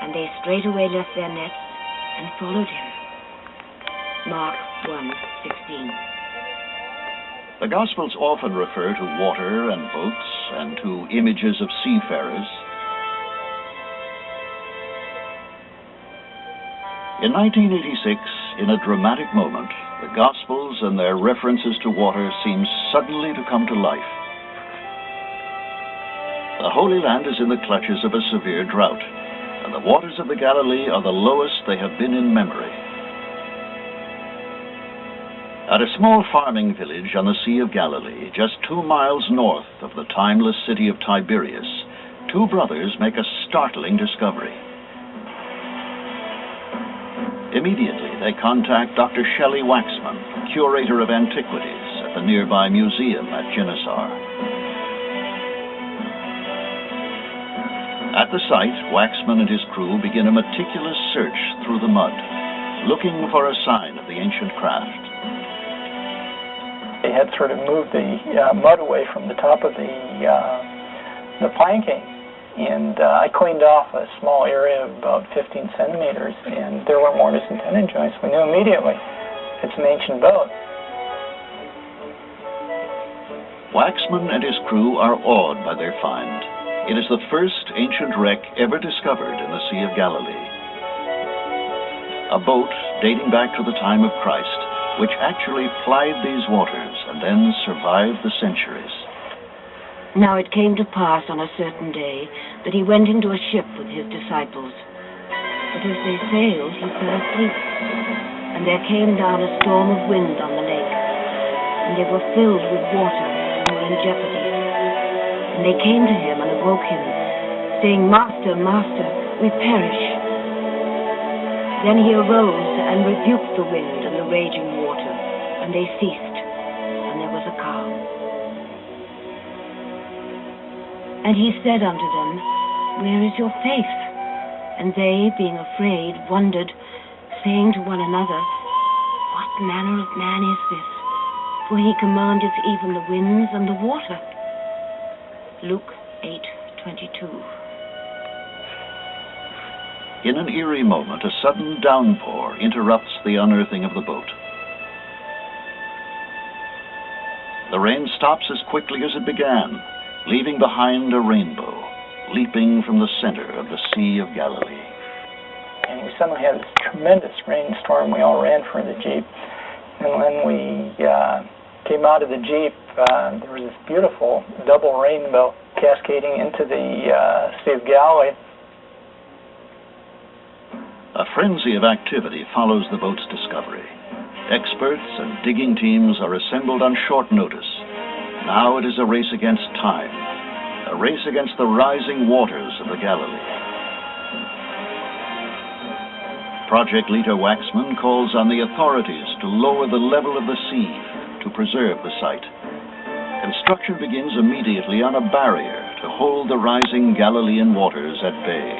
and they straightway left their nets and followed him. Mark 1:16. The Gospels often refer to water and boats and to images of seafarers. In 1986, in a dramatic moment, the Gospels and their references to water seem suddenly to come to life. The Holy Land is in the clutches of a severe drought, and the waters of the Galilee are the lowest they have been in memory. At a small farming village on the Sea of Galilee, just 2 miles north of the timeless city of Tiberias, two brothers make a startling discovery. Immediately, they contact Dr. Shelley Waxman, curator of antiquities at the nearby museum at Gennesaar. At the site, Waxman and his crew begin a meticulous search through the mud, looking for a sign of the ancient craft. They had sort of moved the mud away from the top of the planking, and I cleaned off a small area of about 15 centimeters, and there were mortise and tenon joints. We knew immediately it's an ancient boat. Waxman and his crew are awed by their find. It is the first ancient wreck ever discovered in the Sea of Galilee. A boat dating back to the time of Christ, which actually plied these waters and then survived the centuries. Now it came to pass on a certain day that he went into a ship with his disciples. But as they sailed, he fell asleep. And there came down a storm of wind on the lake, and they were filled with water and were in jeopardy. And they came to him and awoke him, saying, "Master, Master, we perish." Then he arose and rebuked the wind and the raging water, and they ceased, and there was a calm. And he said unto them, "Where is your faith?" And they, being afraid, wondered, saying to one another, "What manner of man is this? For he commandeth even the winds and the water." Luke 8:22. In an eerie moment, a sudden downpour interrupts the unearthing of the boat. The rain stops as quickly as it began, leaving behind a rainbow, leaping from the center of the Sea of Galilee. And we suddenly had this tremendous rainstorm. We all ran for the Jeep. And when we came out of the Jeep, there was this beautiful double rainbow cascading into the Sea of Galilee. A frenzy of activity follows the boat's discovery. Experts and digging teams are assembled on short notice. Now it is a race against time, a race against the rising waters of the Galilee. Project leader Waxman calls on the authorities to lower the level of the sea to preserve the site. Construction begins immediately on a barrier to hold the rising Galilean waters at bay.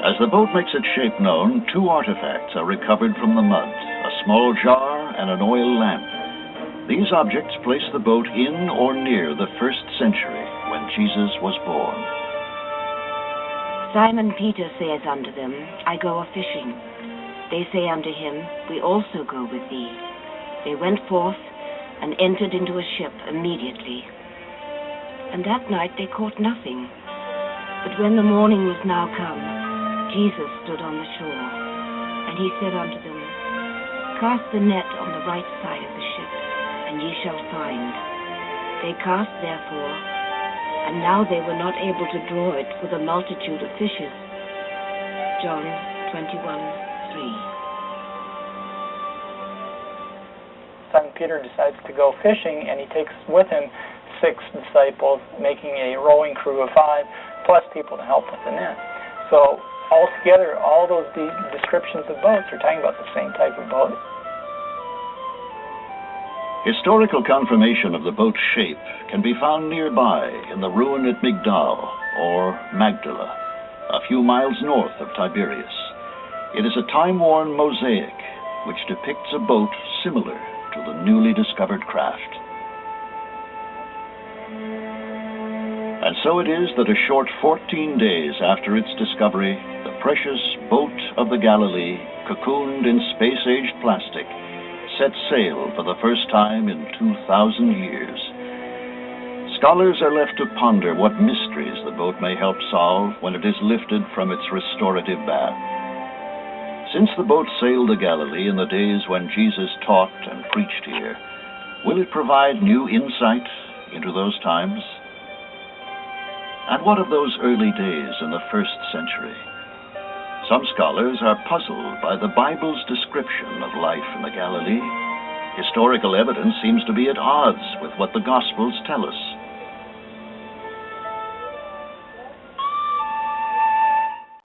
As the boat makes its shape known, two artifacts are recovered from the mud, a small jar and an oil lamp. These objects place the boat in or near the 1st century, when Jesus was born. Simon Peter saith unto them, "I go a-fishing." They say unto him, "We also go with thee." They went forth and entered into a ship immediately. And that night they caught nothing. But when the morning was now come, Jesus stood on the shore, and he said unto them, "Cast the net on the right side of the ship, and ye shall find." They cast therefore, and now they were not able to draw it for the multitude of fishes. John 21:3. Simon Peter decides to go fishing, and he takes with him 6 disciples, making a rowing crew of 5, plus people to help with the net. So altogether, all those descriptions of boats are talking about the same type of boat. Historical confirmation of the boat's shape can be found nearby in the ruin at Migdal, or Magdala, a few miles north of Tiberias. It is a time-worn mosaic which depicts a boat similar to the newly discovered craft. And so it is that a short 14 days after its discovery, precious boat of the Galilee, cocooned in space-aged plastic, set sail for the first time in 2,000 years. Scholars are left to ponder what mysteries the boat may help solve when it is lifted from its restorative bath. Since the boat sailed the Galilee in the days when Jesus taught and preached here, will it provide new insight into those times? And what of those early days in the 1st century? Some scholars are puzzled by the Bible's description of life in the Galilee. Historical evidence seems to be at odds with what the Gospels tell us.